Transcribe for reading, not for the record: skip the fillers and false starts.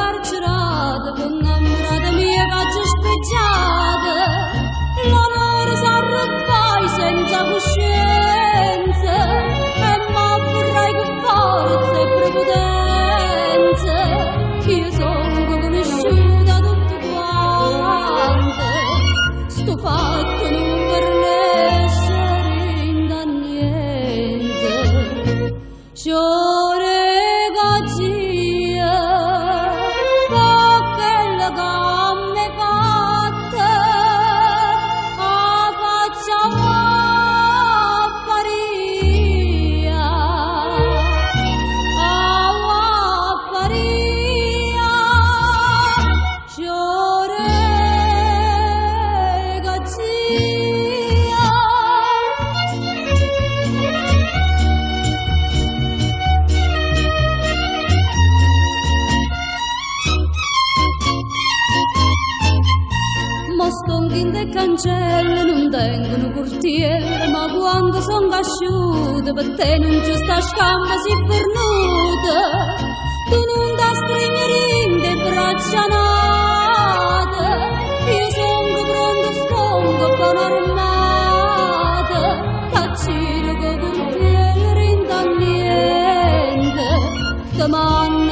carcerata, con innamorata mia che ci spicciata, l'amore s'arrabbai senza coscienza, e m'avvorrai con forza e prepotenza, io sono conosciuta tutte quante, sto fatto non per essere da niente. Sciore goccia, quella che mi fatta, a faccia apparia, sciore goccia. Mostonghi de cancelli non tengono portiere, ma quando son casciute per te non c'è sta scampa si fornuta, tu non da stringere in de braccia nate, io sono pronto spongo con armata, t'acciro con portiere in da niente, domani